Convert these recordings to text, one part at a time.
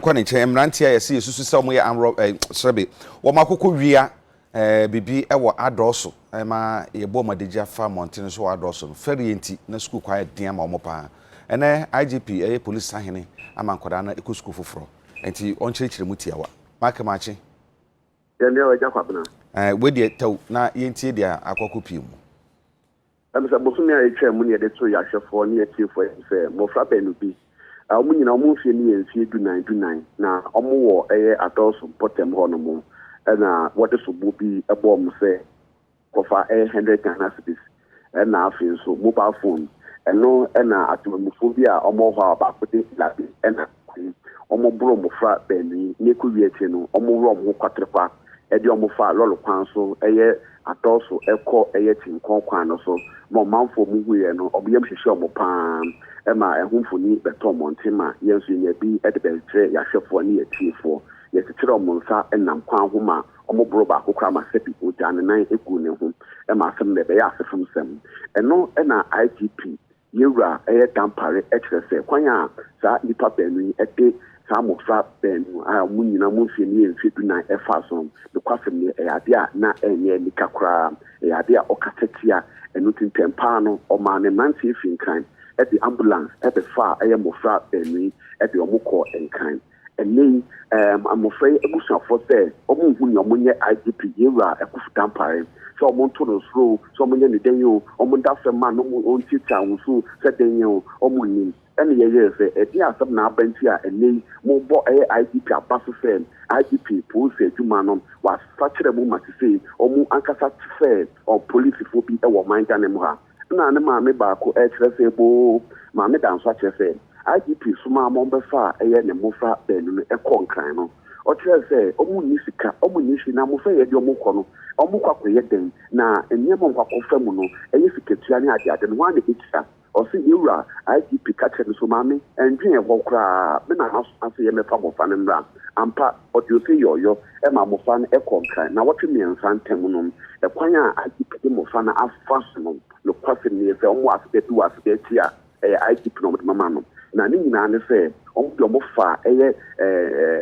Kwani che mrantia ya si susu se omo amro srebe wo makoko wia bibi ewo Adawso ma ye bo madegya fa mountain so Adawso feri enti na school kwa dia ma omo pa ene IGP police ahene amankoda na eku school foforo enti on chirechire mutiawa makamachi ya ne wa Akuapem wedi taw na yentie dia akoko pie mu amsa bosumi a etwa mu ne de to ya hwefo ne etiefo se mo fra benu bi omu nyina omu fie ni enfie du 99 na omu wo Adawso potem ho no mu na wode so bo bi ebo mu se kofa 100 Ghana cedis na afin so mobile phone eno na atumufo bi a omu ho aba kote labi na omu bro mu fra benu ne ku wiete no omu ro mu kwatrekwa edi omu fa lolo kwan so Adawso eko tinkon kwan no so mo manfo mu huye no obiyam hwehwe omu pam ema ehunfoni beto montima yenso nya bi edebeltre ya hwefo ne etiefo yetetere omu nsa enam kwan ho ma omu bro ba kokra ma sepi ojane nan egu ne ho ema asem ne be ya asefum sem eno na IGP yewra dampare ekrese kwanya sa nipa benu sa mofra benu a munyina mufie ne emfedu na efa so de kwasem ne ade a na enye nikakra ade a okatetia enu tintempa no o ma ne manti finkan the ambulance at the far mofra benu the omukọ enkan eni I'm afraid ebusa for say omu hu ni omunye IGP yewra ekufu dampare so omuntu no slow so omunye ne denyo omunda fema no onti chanwu se denyo omunni ene ye say edi asem na abanti a eni mo bo IGP abaso say IGP police adwuma no was fakire mu matise omu ankasa tse o police fo bi e wo manja ne mu ha na ne ma me ba ko kire say bo ma me dan so kire say IGP suma mo befa ne mofa benu no ekonkran no o kire say omu ni sika omu ni shi na mo fa ye di omu kọ no omu kwakoye den na enyemo nkwakofa mu no siketua ne ade no wane ekisa o si yura IGP kache no so mame endwen e wokra me na aso ye mefa mofa ne mra ampa o di o se yoyo e ma mofa no ekonkran na wote miensa ntem no kwan a IGP de mofa na afaso no kwase ne se omu asbe du asbe tia IGP no mama no na ni nyina ne se omo fa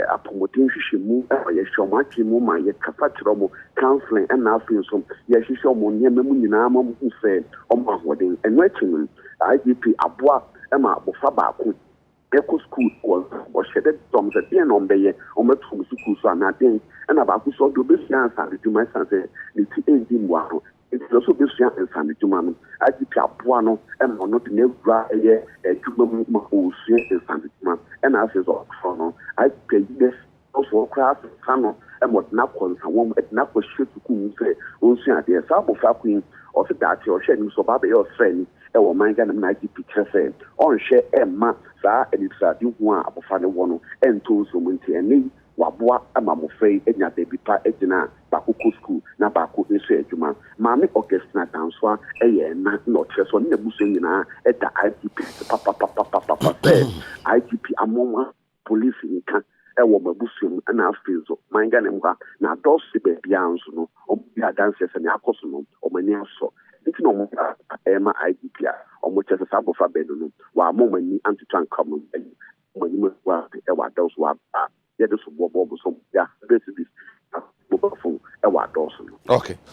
apomotin hwehwemu ye hwomachi mu ma ye kafa kiro mu counseling na afin so ye hwehwe mu nyema mu nyina ma mu se omo ahoden enu akin IGP aboa ma bofa baako eko school o shede dom ze bien on beye o metu school so na den na baako so do be fiansa de duma sanse ni ti endi muaro it's also be fiansa inside duma no IGP aboa no ma no de nevra duma mu o su inside duma na afis o no IGP this also class kano mo na konsa wo na ko shetu ku se o su ade sa bo fa queen o se dati o hwe ni so ba be o friend wo manga na IGP kire on hwe emma sa edisa di hu a abofa ne wo no ento so munti eni waboa ama mo frei enya de bipa ejina bakoko school na bako nso adwuma maame orchestra danswa na no kire so ne buso nyina eta IGP papa IGP amoma police nka wo mabusum na afizo manga ne mwa na Adawso be bia nso no o bia dance se ne akoso no o mani aso nti no mo ema IGP a o mo chese sabofa benu no wa mo mani anti-tank come mani mo wa Adawso wa ya de so bobo so ya this mobile phone Adawso. Okay.